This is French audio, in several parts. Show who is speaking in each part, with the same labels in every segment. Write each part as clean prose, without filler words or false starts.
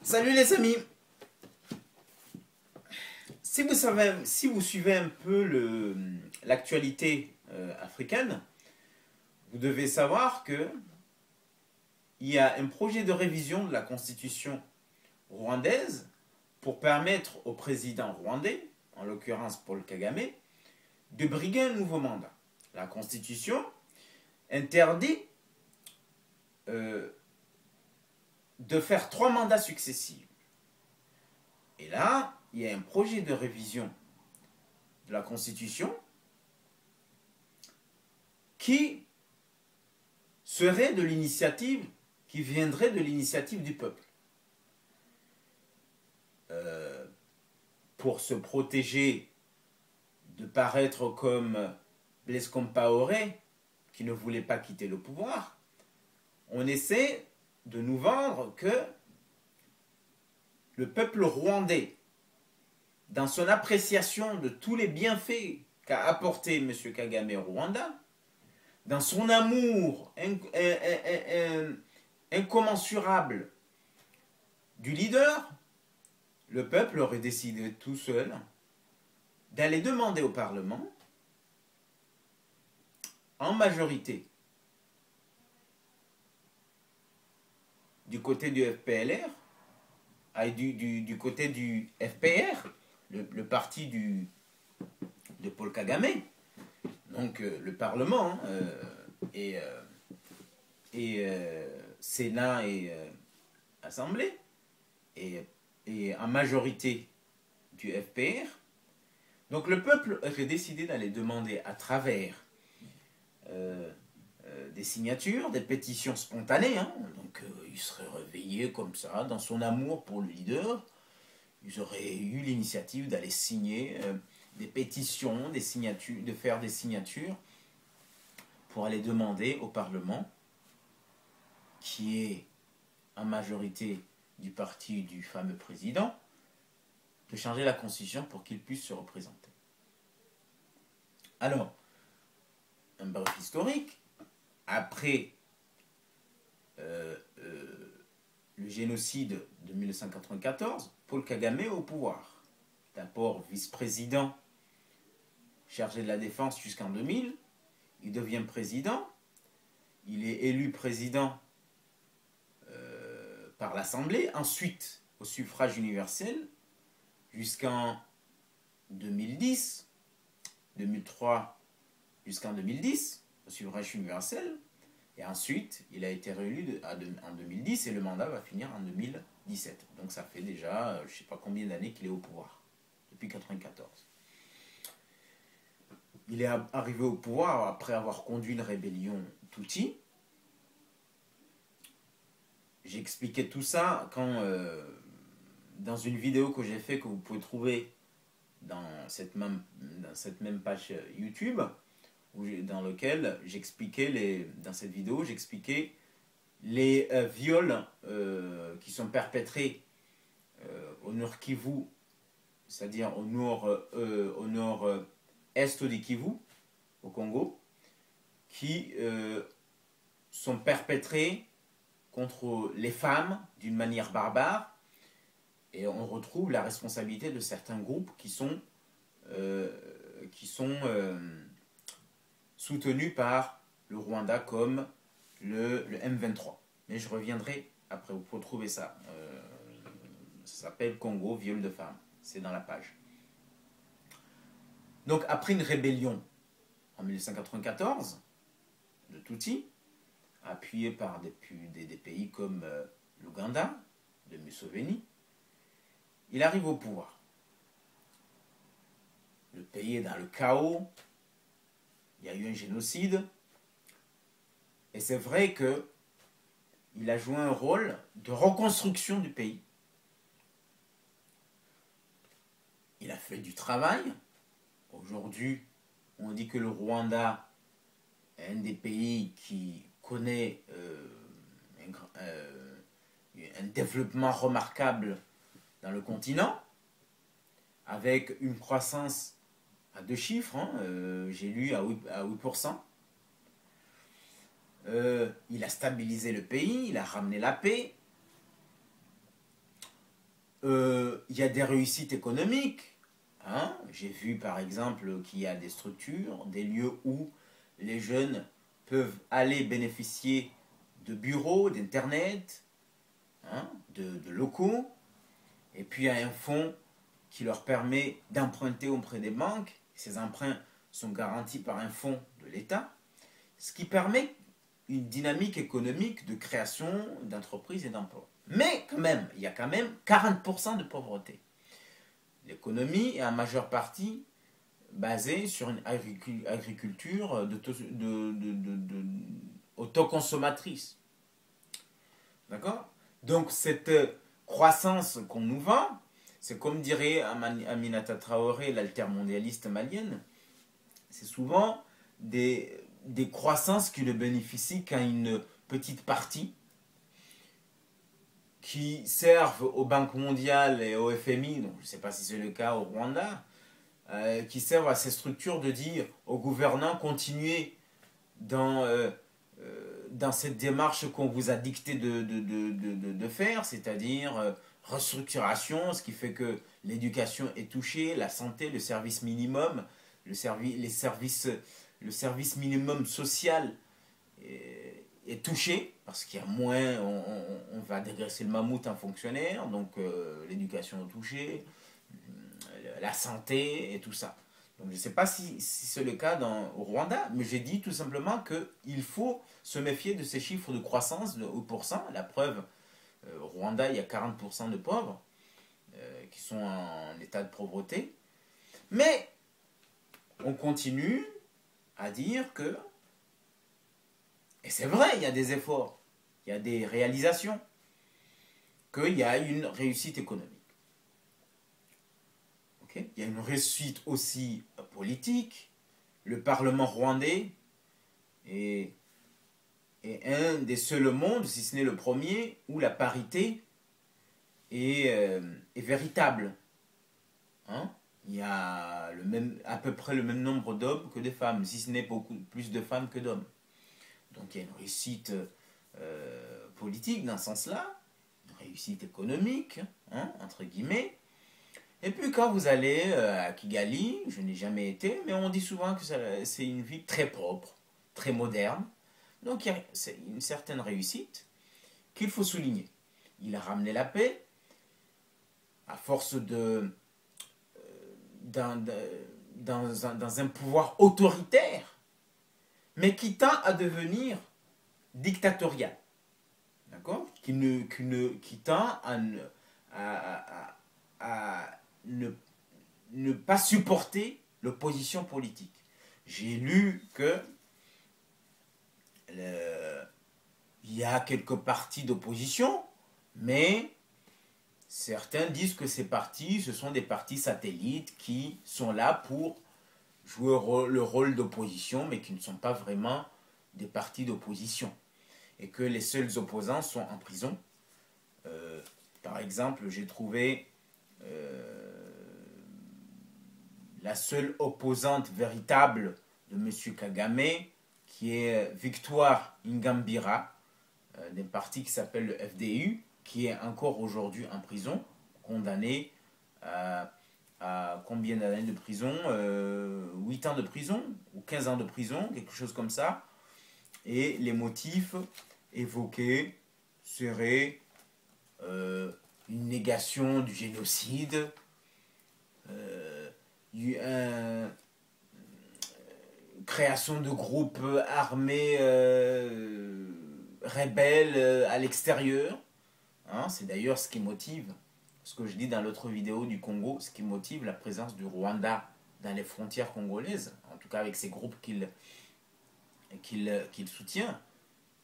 Speaker 1: Salut les amis. Si vous suivez un peu l'actualité africaine, vous devez savoir que il y a un projet de révision de la constitution rwandaise pour permettre au président rwandais, en l'occurrence Paul Kagame, de briguer un nouveau mandat. La constitution interdit de faire 3 mandats successifs. Et là, il y a un projet de révision de la Constitution qui serait de l'initiative, qui viendrait de l'initiative du peuple. Pour se protéger de paraître comme Blaise Compaoré, qui ne voulait pas quitter le pouvoir, on essaie de nous vendre que le peuple rwandais, dans son appréciation de tous les bienfaits qu'a apporté M. Kagame au Rwanda, dans son amour incommensurable du leader, le peuple aurait décidé tout seul d'aller demander au Parlement, en majorité, du côté du FPLR, du côté du FPR, le parti de Paul Kagame, donc le Parlement et Sénat et Assemblée, et en majorité du FPR. Donc le peuple aurait décidé d'aller demander à travers des signatures, des pétitions spontanées, donc il serait réveillé comme ça, dans son amour pour le leader, ils auraient eu l'initiative d'aller signer des pétitions, des signatures, de faire des signatures pour aller demander au Parlement, qui est en majorité du parti du fameux président, de changer la Constitution pour qu'il puisse se représenter. Alors, un bref historique, après le génocide de 1994, Paul Kagame est au pouvoir. D'abord vice-président chargé de la défense jusqu'en 2000, il devient président, il est élu président par l'Assemblée, ensuite au suffrage universel jusqu'en 2010, 2003 jusqu'en 2010, au suffrage universel, et ensuite il a été réélu en 2010 et le mandat va finir en 2017. Donc ça fait déjà je ne sais pas combien d'années qu'il est au pouvoir, depuis 1994. Il est arrivé au pouvoir après avoir conduit une rébellion Tutsi. J'ai expliqué tout ça dans une vidéo que j'ai fait, que vous pouvez trouver dans cette même page YouTube, dans laquelle j'expliquais dans cette vidéo, j'expliquais les viols qui sont perpétrés au Nord Kivu, c'est-à-dire au nord-est du Kivu, au Congo, qui sont perpétrés contre les femmes d'une manière barbare, et on retrouve la responsabilité de certains groupes qui sont soutenus par le Rwanda, comme le M23. Mais je reviendrai après, vous pouvez trouver ça. Ça s'appelle Congo, viol de femmes. C'est dans la page. Donc après une rébellion en 1994 de Tutsi, appuyé par des pays comme l'Ouganda, de Museveni, il arrive au pouvoir. Le pays est dans le chaos, il y a eu un génocide, et c'est vrai qu'il a joué un rôle de reconstruction du pays. Il a fait du travail. Aujourd'hui, on dit que le Rwanda est un des pays qui connaît un développement remarquable dans le continent, avec une croissance à 2 chiffres, j'ai lu à 8%. Il a stabilisé le pays, il a ramené la paix. il y a des réussites économiques. Hein. J'ai vu par exemple qu'il y a des structures, des lieux où les jeunes peuvent aller bénéficier de bureaux, d'internet, hein, de locaux. Et puis il y a un fonds qui leur permet d'emprunter auprès des banques. Ces emprunts sont garantis par un fonds de l'État, ce qui permet une dynamique économique de création d'entreprises et d'emplois. Mais quand même, il y a quand même 40% de pauvreté. L'économie est en majeure partie basée sur une agriculture autoconsommatrice. D'accord? Donc cette croissance qu'on nous vend, c'est comme dirait Aminata Traoré, l'altermondialiste malienne, c'est souvent des croissances qui ne bénéficient qu'à une petite partie, qui servent aux banques mondiales et au FMI, donc je ne sais pas si c'est le cas au Rwanda, qui servent à ces structures de dire aux gouvernants continuez dans cette démarche qu'on vous a dicté de faire, c'est-à-dire restructuration, ce qui fait que l'éducation est touchée, la santé, le service minimum, le service minimum social est touché, parce qu'il y a moins, on va dégraisser le mammouth en fonctionnaire, donc l'éducation est touchée, la santé et tout ça. Donc je ne sais pas si c'est le cas au Rwanda, mais j'ai dit tout simplement qu'il faut se méfier de ces chiffres de croissance de haut pourcent. La preuve, au Rwanda, il y a 40% de pauvres qui sont en état de pauvreté. Mais on continue à dire que, et c'est vrai, il y a des efforts, il y a des réalisations, qu'il y a une réussite économique. Okay? Il y a une réussite aussi politique. Le Parlement rwandais est un des seuls au monde, si ce n'est le premier, où la parité est véritable. Hein? Il y a à peu près le même nombre d'hommes que de femmes, si ce n'est beaucoup plus de femmes que d'hommes. Donc il y a une réussite politique dans ce sens-là, une réussite économique, hein, entre guillemets. Et puis quand vous allez à Kigali, je n'ai jamais été, mais on dit souvent que c'est une ville très propre, très moderne. Donc c'est une certaine réussite qu'il faut souligner. Il a ramené la paix à force dans un pouvoir autoritaire, mais qui tend à devenir dictatorial. D'accord? Qui tend à ne pas supporter l'opposition politique. J'ai lu que il y a quelques partis d'opposition, mais certains disent que ces partis, ce sont des partis satellites qui sont là pour jouer le rôle d'opposition, mais qui ne sont pas vraiment des partis d'opposition. Et que les seuls opposants sont en prison. Par exemple, j'ai trouvé la seule opposante véritable de M. Kagame, qui est Victoire Ingabire, d'un parti qui s'appelle le FDU, qui est encore aujourd'hui en prison, condamné à combien d'années de prison 8 ans de prison, ou 15 ans de prison, quelque chose comme ça. Et les motifs évoqués seraient une négation du génocide, création de groupes armés rebelles à l'extérieur. Hein, c'est d'ailleurs ce qui motive, ce que je dis dans l'autre vidéo du Congo, ce qui motive la présence du Rwanda dans les frontières congolaises, en tout cas avec ces groupes qu'il soutient,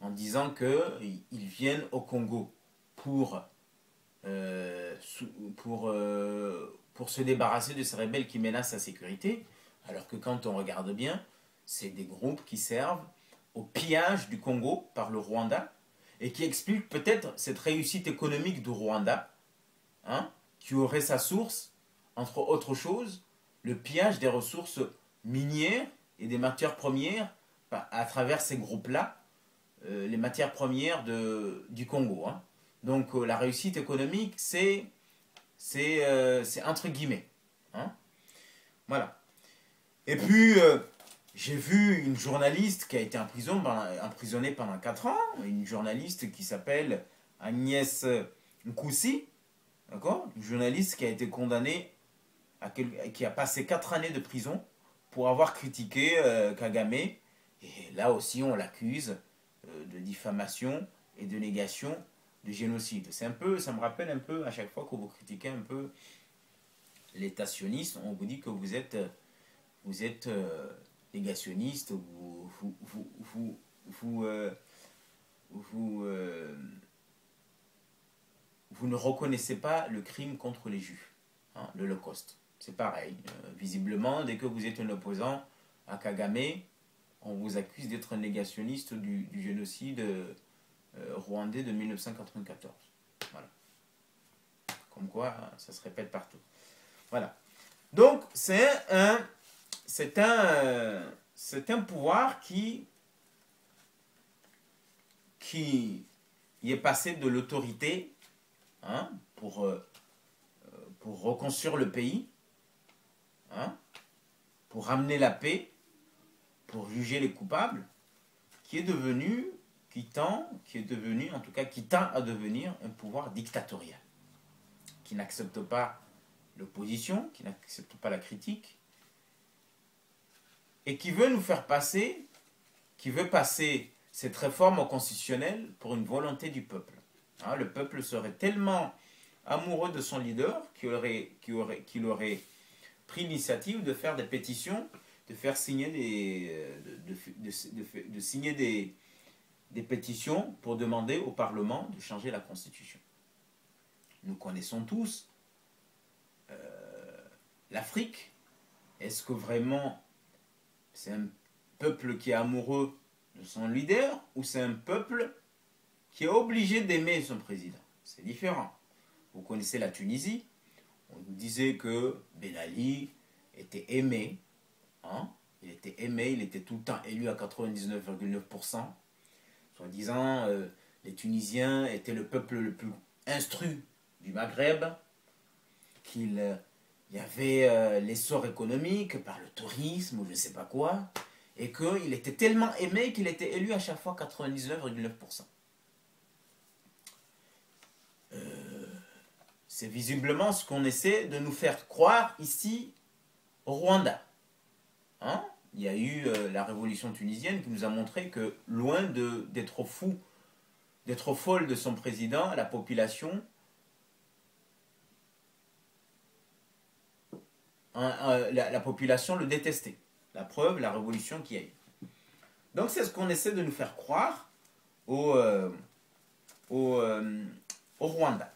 Speaker 1: en disant qu'ils viennent au Congo pour se débarrasser de ces rebelles qui menacent sa sécurité, alors que quand on regarde bien, c'est des groupes qui servent au pillage du Congo par le Rwanda et qui expliquent peut-être cette réussite économique du Rwanda, hein, qui aurait sa source, entre autres choses, le pillage des ressources minières et des matières premières à travers ces groupes-là, les matières premières du Congo. Hein. Donc la réussite économique, c'est c'est entre guillemets. Hein. Voilà. Et puis, j'ai vu une journaliste qui a été emprisonnée pendant 4 ans, une journaliste qui s'appelle Agnès Nkoussi, d'accord? Une journaliste qui a été condamnée, qui a passé 4 années de prison pour avoir critiqué Kagame. Et là aussi, on l'accuse de diffamation et de négation du génocide. C'est un peu, ça me rappelle un peu, à chaque fois que vous critiquez un peu l'État sioniste, on vous dit que vous êtes négationniste, vous ne reconnaissez pas le crime contre les Juifs, hein, l'Holocauste. C'est pareil. Visiblement, dès que vous êtes un opposant à Kagame, on vous accuse d'être un négationniste du génocide rwandais de 1994. Voilà. Comme quoi, ça se répète partout. Voilà. Donc, c'est un pouvoir qui est passé de l'autorité, hein, pour reconstruire le pays, hein, pour ramener la paix, pour juger les coupables, qui tend à devenir un pouvoir dictatorial, qui n'accepte pas l'opposition, qui n'accepte pas la critique, et qui veut passer cette réforme constitutionnelle pour une volonté du peuple. Hein, le peuple serait tellement amoureux de son leader qu'il aurait pris l'initiative de faire des pétitions, de faire signer des pétitions pour demander au Parlement de changer la Constitution. Nous connaissons tous l'Afrique. Est-ce que vraiment c'est un peuple qui est amoureux de son leader ou c'est un peuple qui est obligé d'aimer son président? C'est différent. Vous connaissez la Tunisie. On nous disait que Ben Ali était aimé. Hein? Il était aimé, il était tout le temps élu à 99,9%. Soi-disant, les Tunisiens étaient le peuple le plus instruit du Maghreb, qu'il y avait l'essor économique par le tourisme ou je ne sais pas quoi, et qu'il était tellement aimé qu'il était élu à chaque fois 99,9%. C'est visiblement ce qu'on essaie de nous faire croire ici au Rwanda. Hein? Il y a eu la révolution tunisienne qui nous a montré que loin d'être fou, d'être folle de son président, la population la population le détestait. La preuve, la révolution qu'il y a eu. Donc c'est ce qu'on essaie de nous faire croire au Rwanda.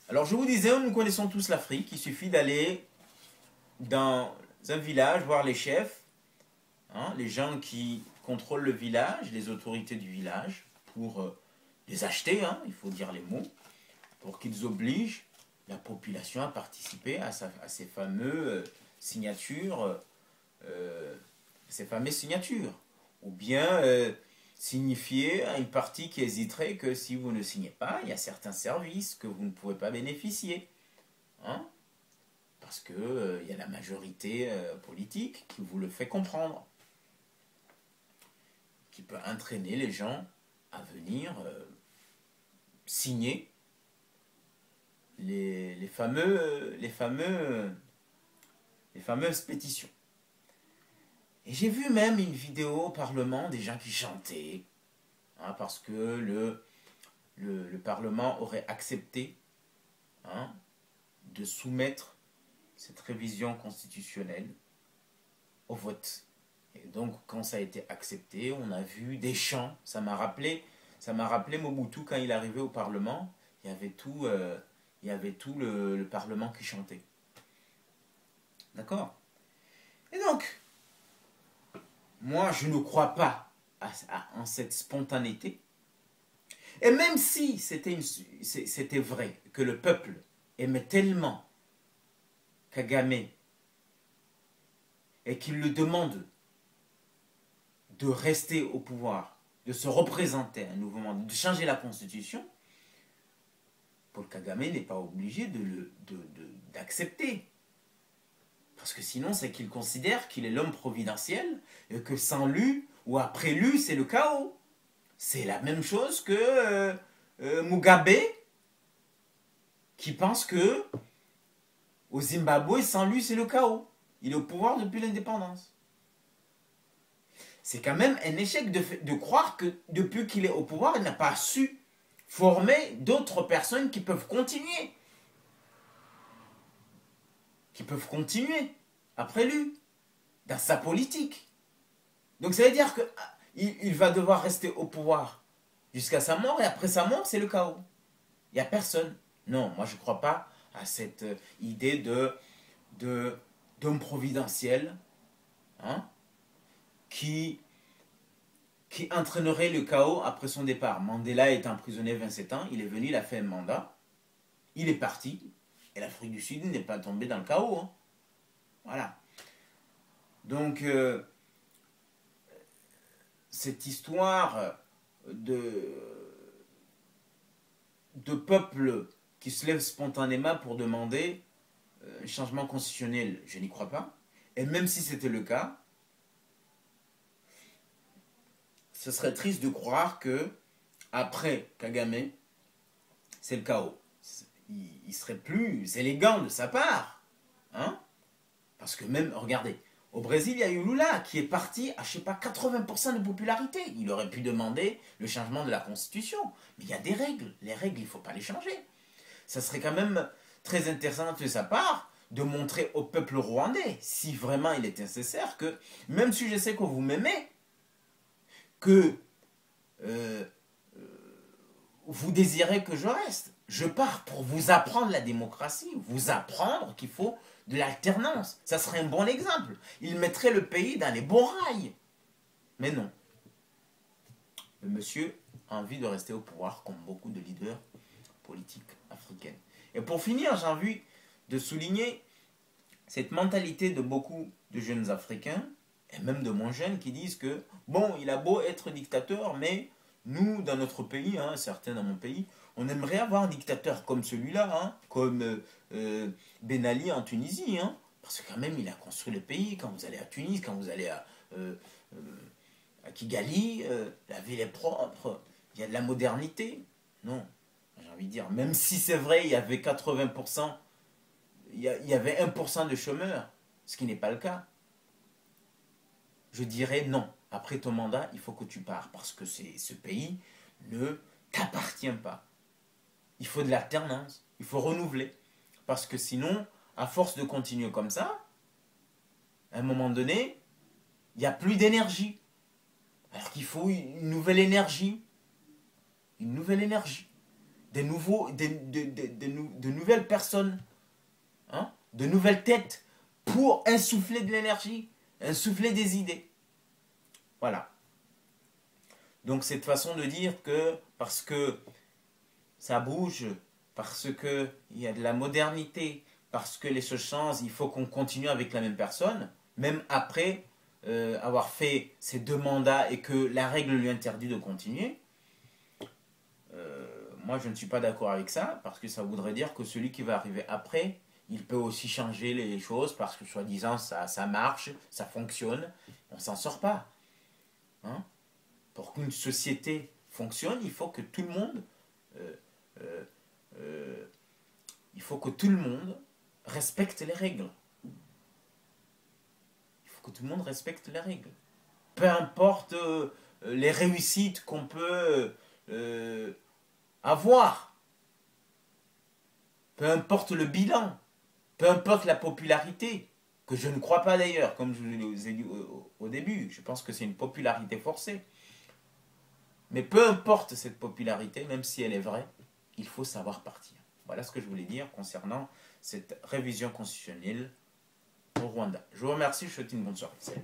Speaker 1: Alors je vous disais, nous connaissons tous l'Afrique. Il suffit d'aller dans un village, voir les chefs, hein, les gens qui contrôlent le village, les autorités du village, pour les acheter, hein, il faut dire les mots, pour qu'ils obligent la population à participer à ces fameuses signatures, ou bien signifier à une partie qui hésiterait que si vous ne signez pas, il y a certains services que vous ne pouvez pas bénéficier, hein, parce que y a la majorité politique qui vous le fait comprendre, qui peut entraîner les gens à venir signer les fameuses pétitions. Et j'ai vu même une vidéo au Parlement des gens qui chantaient, hein, parce que le Parlement aurait accepté, hein, de soumettre cette révision constitutionnelle au vote. Et donc quand ça a été accepté, on a vu des chants. Ça m'a rappelé Mobutu quand il est arrivé au Parlement. Il y avait tout le Parlement qui chantait. D'accord? Et donc, moi, je ne crois pas en cette spontanéité. Et même si c'était vrai que le peuple aimait tellement Kagame et qu'il le demande de rester au pouvoir, de se représenter à un nouveau mandat, de changer la Constitution, Paul Kagame n'est pas obligé d'accepter. Parce que sinon, c'est qu'il considère qu'il est l'homme providentiel et que sans lui ou après lui, c'est le chaos. C'est la même chose que Mugabe qui pense que au Zimbabwe, sans lui, c'est le chaos. Il est au pouvoir depuis l'indépendance. C'est quand même un échec de croire que depuis qu'il est au pouvoir, il n'a pas su former d'autres personnes qui peuvent continuer. Qui peuvent continuer après lui, dans sa politique. Donc ça veut dire qu'il va devoir rester au pouvoir jusqu'à sa mort, et après sa mort, c'est le chaos. Il n'y a personne. Non, moi je ne crois pas à cette idée d'homme providentiel, hein, qui entraînerait le chaos après son départ. Mandela est emprisonné 27 ans, il est venu, il a fait un mandat, il est parti, et l'Afrique du Sud n'est pas tombée dans le chaos. Hein. Voilà. Donc, cette histoire de peuple qui se lève spontanément pour demander un changement constitutionnel, je n'y crois pas. Et même si c'était le cas, ce serait triste de croire que après Kagame, c'est le chaos. Il serait plus élégant de sa part. Hein? Parce que même, regardez, au Brésil, il y a eu Lula qui est parti à, je sais pas, 80% de popularité. Il aurait pu demander le changement de la Constitution. Mais il y a des règles. Les règles, il ne faut pas les changer. Ça serait quand même très intéressant de sa part de montrer au peuple rwandais, si vraiment il est nécessaire, que même si je sais que vous m'aimez, que vous désirez que je reste, je pars pour vous apprendre la démocratie, vous apprendre qu'il faut de l'alternance. Ça serait un bon exemple. Il mettrait le pays dans les bons rails. Mais non. Le monsieur a envie de rester au pouvoir comme beaucoup de leaders politiques africains. Et pour finir, j'ai envie de souligner cette mentalité de beaucoup de jeunes Africains, et même de moins jeunes, qui disent que, bon, il a beau être dictateur, mais nous, dans notre pays, hein, certains dans mon pays, on aimerait avoir un dictateur comme celui-là, hein, comme Ben Ali en Tunisie, hein, parce que quand même, il a construit le pays. Quand vous allez à Tunis, quand vous allez à Kigali, la ville est propre, il y a de la modernité. Non, j'ai envie de dire, même si c'est vrai, il y avait 80%, il y avait 1% de chômeurs, ce qui n'est pas le cas. Je dirais non. Après ton mandat, il faut que tu pars parce que ce pays ne t'appartient pas. Il faut de l'alternance, il faut renouveler. Parce que sinon, à force de continuer comme ça, à un moment donné, il n'y a plus d'énergie. Alors qu'il faut une nouvelle énergie. Une nouvelle énergie. De nouvelles personnes. Hein, de nouvelles têtes pour insuffler de l'énergie. Insuffler des idées. Voilà. Donc cette façon de dire que parce que ça bouge, parce qu'il y a de la modernité, parce que les choses changent, il faut qu'on continue avec la même personne, même après avoir fait ses 2 mandats et que la règle lui interdit de continuer. Moi je ne suis pas d'accord avec ça, parce que ça voudrait dire que celui qui va arriver après, il peut aussi changer les choses parce que soi-disant ça marche, ça fonctionne, on ne s'en sort pas. Hein? Pour qu'une société fonctionne, il faut que tout le monde respecte les règles. Il faut que tout le monde respecte les règles. Peu importe les réussites qu'on peut avoir, peu importe le bilan, peu importe la popularité, que je ne crois pas d'ailleurs, comme je vous ai dit au début, je pense que c'est une popularité forcée. Mais peu importe cette popularité, même si elle est vraie, il faut savoir partir. Voilà ce que je voulais dire concernant cette révision constitutionnelle au Rwanda. Je vous remercie, je vous souhaite une bonne soirée. Salut.